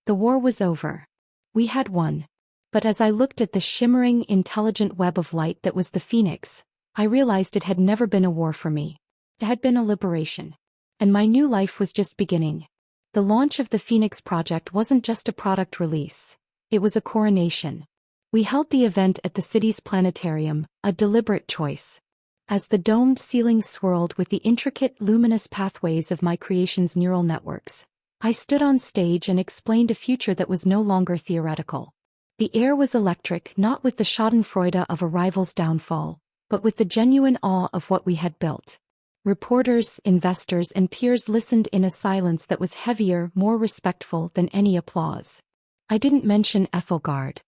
The war was over. We had won. But as I looked at the shimmering, intelligent web of light that was the Phoenix, I realized it had never been a war for me. It had been a liberation. And my new life was just beginning. The launch of the Phoenix project wasn't just a product release. It was a coronation. We held the event at the city's planetarium, a deliberate choice. As the domed ceiling swirled with the intricate, luminous pathways of my creation's neural networks, I stood on stage and explained a future that was no longer theoretical. The air was electric, not with the schadenfreude of a rival's downfall, but with the genuine awe of what we had built. Reporters, investors, and peers listened in a silence that was heavier, more respectful than any applause. I didn't mention Ethelgard.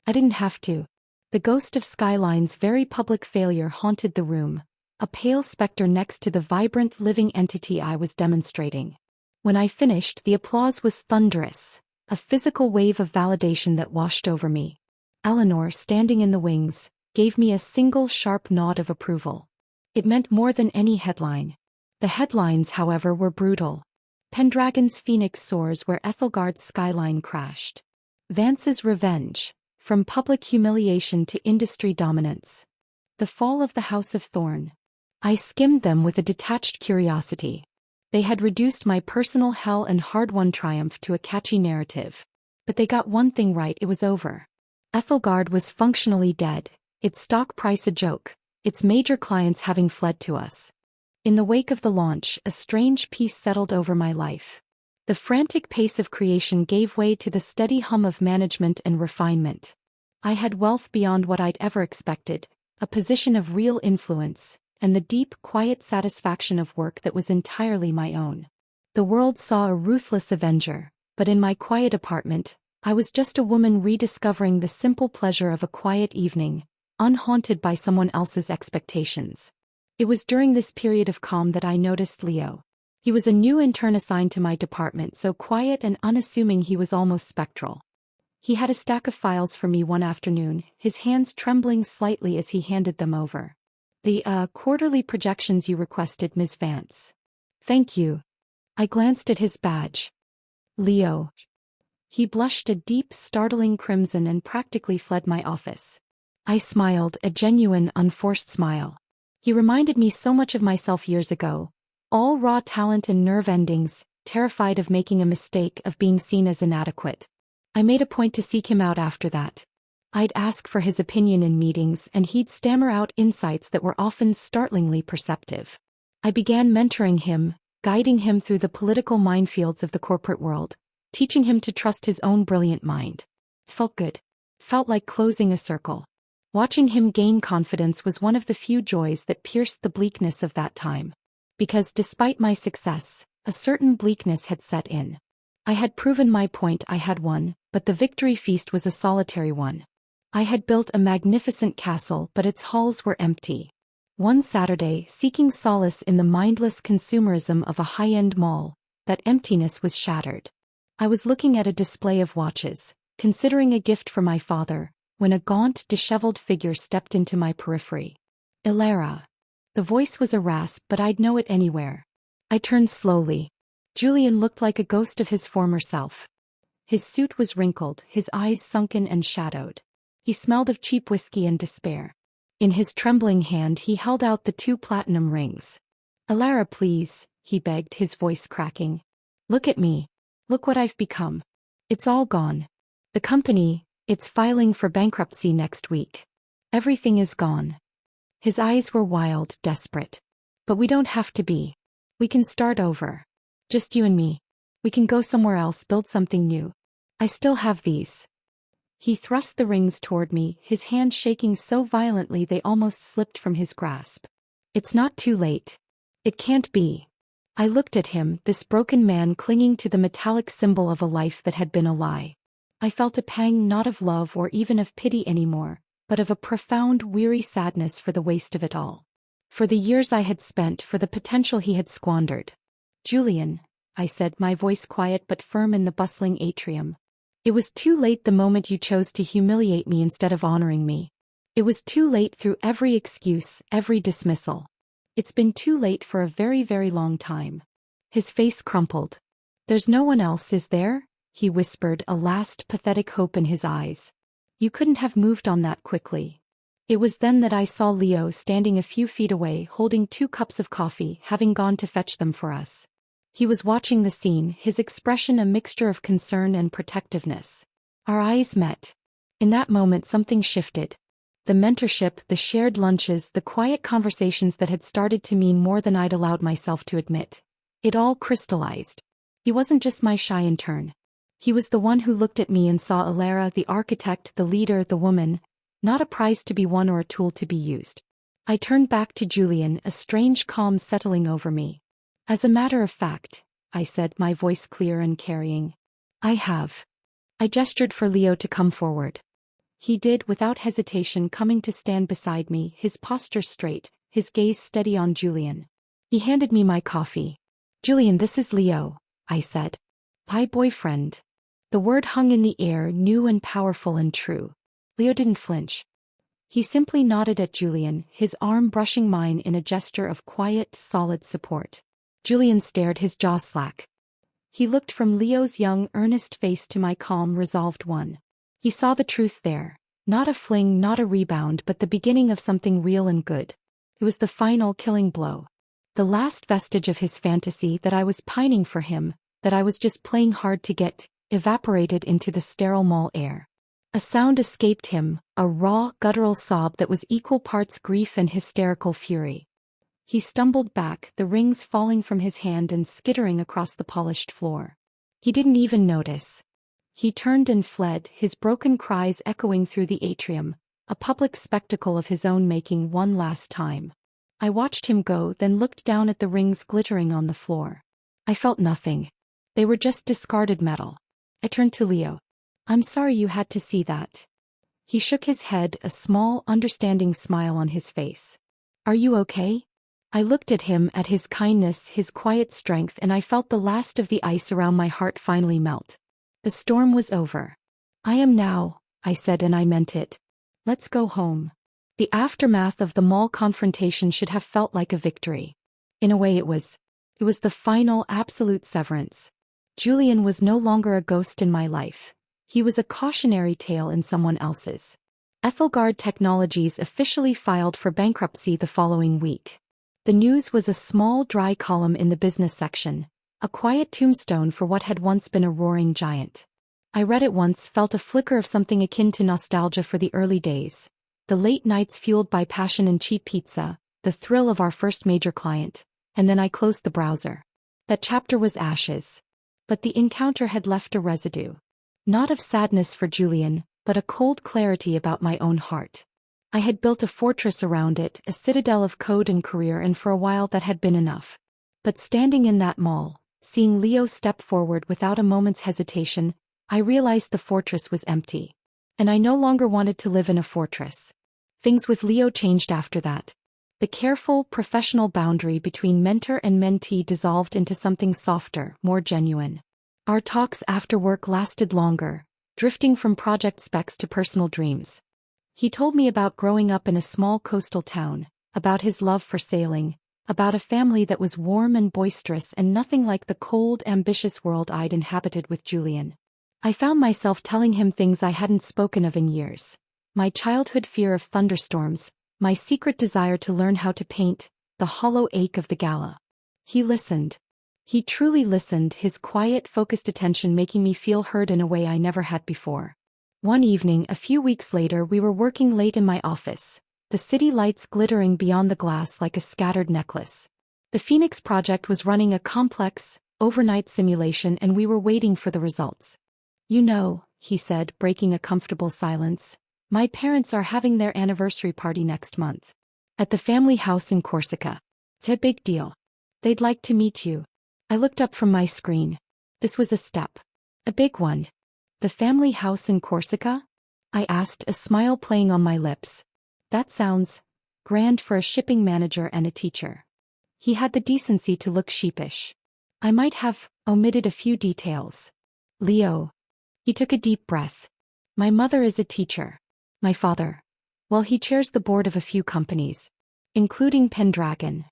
I didn't have to. The ghost of Skyline's very public failure haunted the room, a pale specter next to the vibrant living entity I was demonstrating. When I finished, the applause was thunderous, a physical wave of validation that washed over me. Eleanor, standing in the wings, gave me a single sharp nod of approval. It meant more than any headline. The headlines, however, were brutal. Pendragon's Phoenix soars where Ethelgard's Skyline crashed. Vance's revenge, from public humiliation to industry dominance. The fall of the House of Thorn. I skimmed them with a detached curiosity. They had reduced my personal hell and hard-won triumph to a catchy narrative. But they got one thing right: it was over. Ethelgard was functionally dead, its stock price a joke, its major clients having fled to us. In the wake of the launch, a strange peace settled over my life. The frantic pace of creation gave way to the steady hum of management and refinement. I had wealth beyond what I'd ever expected, a position of real influence, and the deep, quiet satisfaction of work that was entirely my own. The world saw a ruthless avenger, but in my quiet apartment, I was just a woman rediscovering the simple pleasure of a quiet evening, unhaunted by someone else's expectations. It was during this period of calm that I noticed Leo. He was a new intern assigned to my department, so quiet and unassuming he was almost spectral. He had a stack of files for me one afternoon, his hands trembling slightly as he handed them over. The quarterly projections you requested, Ms. Vance. Thank you. I glanced at his badge. Leo. He blushed a deep, startling crimson and practically fled my office. I smiled, a genuine, unforced smile. He reminded me so much of myself years ago. All raw talent and nerve endings, terrified of making a mistake, of being seen as inadequate. I made a point to seek him out after that. I'd ask for his opinion in meetings and he'd stammer out insights that were often startlingly perceptive. I began mentoring him, guiding him through the political minefields of the corporate world, teaching him to trust his own brilliant mind. It felt good. Felt like closing a circle. Watching him gain confidence was one of the few joys that pierced the bleakness of that time. Because despite my success, a certain bleakness had set in. I had proven my point, I had won, but the victory feast was a solitary one. I had built a magnificent castle, but its halls were empty. One Saturday, seeking solace in the mindless consumerism of a high-end mall, that emptiness was shattered. I was looking at a display of watches, considering a gift for my father, when a gaunt, disheveled figure stepped into my periphery. Ilara. The voice was a rasp, but I'd know it anywhere. I turned slowly. Julian looked like a ghost of his former self. His suit was wrinkled, his eyes sunken and shadowed. He smelled of cheap whiskey and despair. In his trembling hand he held out the 2 platinum rings. Ilara, please, he begged, his voice cracking. Look at me. Look what I've become. It's all gone. The company, it's filing for bankruptcy next week. Everything is gone. His eyes were wild, desperate. But we don't have to be. We can start over. Just you and me. We can go somewhere else, build something new. I still have these. He thrust the rings toward me, his hand shaking so violently they almost slipped from his grasp. It's not too late. It can't be. I looked at him, this broken man clinging to the metallic symbol of a life that had been a lie. I felt a pang not of love or even of pity anymore, but of a profound, weary sadness for the waste of it all. For the years I had spent, for the potential he had squandered. Julian, I said, my voice quiet but firm in the bustling atrium. It was too late the moment you chose to humiliate me instead of honoring me. It was too late through every excuse, every dismissal. It's been too late for a very, very long time. His face crumpled. There's no one else, is there? He whispered, a last pathetic hope in his eyes. You couldn't have moved on that quickly. It was then that I saw Leo standing a few feet away holding 2 cups of coffee, having gone to fetch them for us. He was watching the scene, his expression a mixture of concern and protectiveness. Our eyes met. In that moment something shifted. The mentorship, the shared lunches, the quiet conversations that had started to mean more than I'd allowed myself to admit. It all crystallized. He wasn't just my shy intern. He was the one who looked at me and saw Alara, the architect, the leader, the woman, not a prize to be won or a tool to be used. I turned back to Julian, a strange calm settling over me. As a matter of fact, I said, my voice clear and carrying. I have. I gestured for Leo to come forward. He did, without hesitation, coming to stand beside me, his posture straight, his gaze steady on Julian. He handed me my coffee. Julian, this is Leo, I said. My boyfriend. The word hung in the air, new and powerful and true. Leo didn't flinch. He simply nodded at Julian, his arm brushing mine in a gesture of quiet, solid support. Julian stared, his jaw slack. He looked from Leo's young, earnest face to my calm, resolved one. He saw the truth there. Not a fling, not a rebound, but the beginning of something real and good. It was the final killing blow. The last vestige of his fantasy that I was pining for him, that I was just playing hard to get, evaporated into the sterile mall air. A sound escaped him, a raw, guttural sob that was equal parts grief and hysterical fury. He stumbled back, the rings falling from his hand and skittering across the polished floor. He didn't even notice. He turned and fled, his broken cries echoing through the atrium, a public spectacle of his own making one last time. I watched him go, then looked down at the rings glittering on the floor. I felt nothing. They were just discarded metal. I turned to Leo. I'm sorry you had to see that. He shook his head, a small, understanding smile on his face. Are you okay? I looked at him, at his kindness, his quiet strength, and I felt the last of the ice around my heart finally melt. The storm was over. I am now, I said, and I meant it. Let's go home. The aftermath of the mall confrontation should have felt like a victory. In a way it was. It was the final, absolute severance. Julian was no longer a ghost in my life. He was a cautionary tale in someone else's. Ethelgard Technologies officially filed for bankruptcy the following week. The news was a small, dry column in the business section, a quiet tombstone for what had once been a roaring giant. I read it once, felt a flicker of something akin to nostalgia for the early days, the late nights fueled by passion and cheap pizza, the thrill of our first major client, and then I closed the browser. That chapter was ashes. But the encounter had left a residue. Not of sadness for Julian, but a cold clarity about my own heart. I had built a fortress around it, a citadel of code and career, and for a while that had been enough. But standing in that mall, seeing Leo step forward without a moment's hesitation, I realized the fortress was empty. And I no longer wanted to live in a fortress. Things with Leo changed after that. The careful, professional boundary between mentor and mentee dissolved into something softer, more genuine. Our talks after work lasted longer, drifting from project specs to personal dreams. He told me about growing up in a small coastal town, about his love for sailing, about a family that was warm and boisterous and nothing like the cold, ambitious world I'd inhabited with Julian. I found myself telling him things I hadn't spoken of in years. My childhood fear of thunderstorms, my secret desire to learn how to paint, the hollow ache of the gala. He listened. He truly listened, his quiet, focused attention making me feel heard in a way I never had before. One evening, a few weeks later, we were working late in my office, the city lights glittering beyond the glass like a scattered necklace. The Phoenix project was running a complex, overnight simulation and we were waiting for the results. You know, he said, breaking a comfortable silence, my parents are having their anniversary party next month. At the family house in Corsica. It's a big deal. They'd like to meet you. I looked up from my screen. This was a step. A big one. The family house in Corsica? I asked, a smile playing on my lips. That sounds grand for a shipping manager and a teacher. He had the decency to look sheepish. I might have omitted a few details. Leo. He took a deep breath. My mother is a teacher. My father. Well, he chairs the board of a few companies, including Pendragon.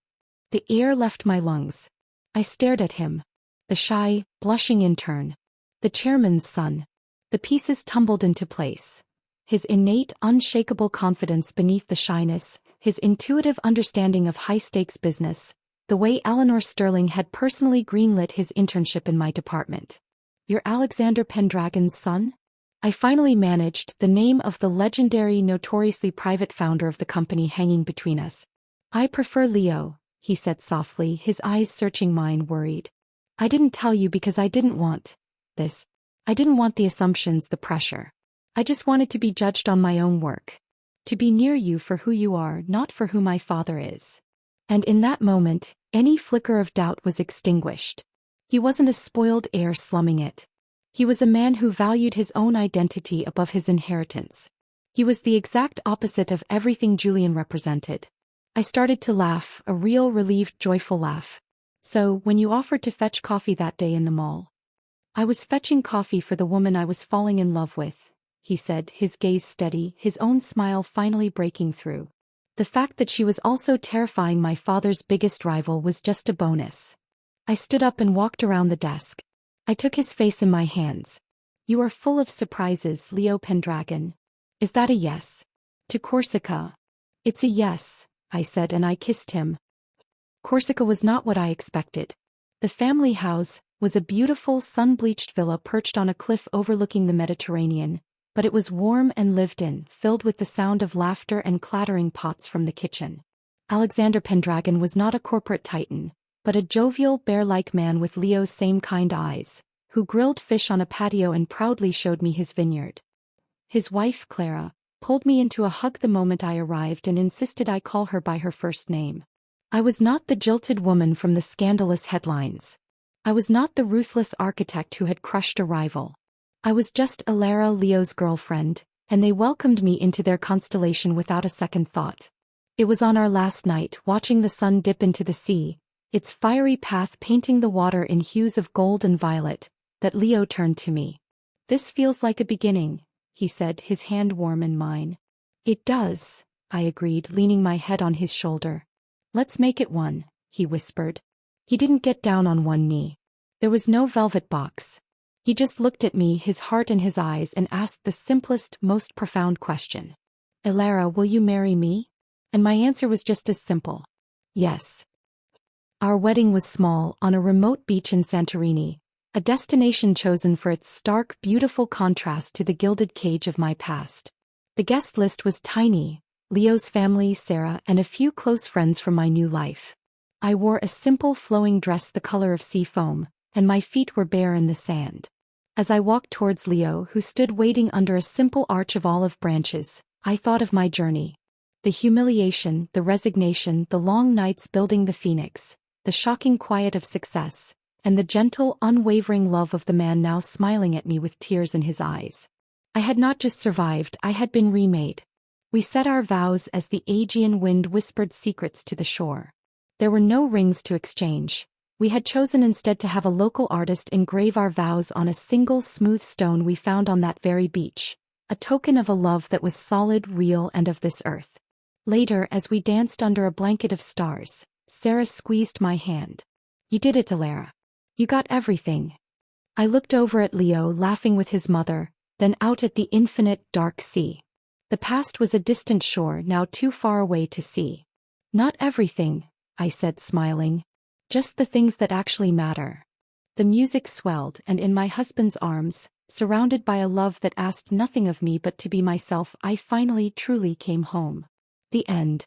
The air left my lungs. I stared at him. The shy, blushing intern. The chairman's son. The pieces tumbled into place. His innate, unshakable confidence beneath the shyness, his intuitive understanding of high-stakes business, the way Eleanor Sterling had personally greenlit his internship in my department. You're Alexander Pendragon's son? I finally managed, the name of the legendary, notoriously private founder of the company hanging between us. I prefer Leo, he said softly, his eyes searching mine, worried. I didn't tell you because I didn't want this. I didn't want the assumptions, the pressure. I just wanted to be judged on my own work. To be near you for who you are, not for who my father is. And in that moment, any flicker of doubt was extinguished. He wasn't a spoiled heir slumming it. He was a man who valued his own identity above his inheritance. He was the exact opposite of everything Julian represented. I started to laugh, a real relieved, joyful laugh. So, when you offered to fetch coffee that day in the mall, I was fetching coffee for the woman I was falling in love with, he said, his gaze steady, his own smile finally breaking through. The fact that she was also terrifying my father's biggest rival was just a bonus. I stood up and walked around the desk. I took his face in my hands. You are full of surprises, Leo Pendragon. Is that a yes? To Corsica? It's a yes, I said, and I kissed him. Corsica was not what I expected. The family house was a beautiful sun-bleached villa perched on a cliff overlooking the Mediterranean, but it was warm and lived in, filled with the sound of laughter and clattering pots from the kitchen. Alexander Pendragon was not a corporate titan, but a jovial, bear-like man with Leo's same kind eyes, who grilled fish on a patio and proudly showed me his vineyard. His wife, Clara, pulled me into a hug the moment I arrived and insisted I call her by her first name. I was not the jilted woman from the scandalous headlines. I was not the ruthless architect who had crushed a rival. I was just Alara, Leo's girlfriend, and they welcomed me into their constellation without a second thought. It was on our last night, watching the sun dip into the sea, its fiery path painting the water in hues of gold and violet, that Leo turned to me. This feels like a beginning, he said, his hand warm in mine. It does, I agreed, leaning my head on his shoulder. Let's make it one, he whispered. He didn't get down on one knee. There was no velvet box. He just looked at me, his heart in his eyes, and asked the simplest, most profound question. Alara, will you marry me? And my answer was just as simple. Yes. Our wedding was small, on a remote beach in Santorini, a destination chosen for its stark, beautiful contrast to the gilded cage of my past. The guest list was tiny, Leo's family, Sarah, and a few close friends from my new life. I wore a simple flowing dress the color of sea foam, and my feet were bare in the sand. As I walked towards Leo, who stood waiting under a simple arch of olive branches, I thought of my journey. The humiliation, the resignation, the long nights building the phoenix, the shocking quiet of success, and the gentle, unwavering love of the man now smiling at me with tears in his eyes. I had not just survived, I had been remade. We said our vows as the Aegean wind whispered secrets to the shore. There were no rings to exchange. We had chosen instead to have a local artist engrave our vows on a single smooth stone we found on that very beach, a token of a love that was solid, real, and of this earth. Later, as we danced under a blanket of stars, Sarah squeezed my hand. You did it, Alara. You got everything. I looked over at Leo, laughing with his mother, then out at the infinite, dark sea. The past was a distant shore, now too far away to see. Not everything, I said, smiling. Just the things that actually matter. The music swelled, and in my husband's arms, surrounded by a love that asked nothing of me but to be myself, I finally truly came home. The end.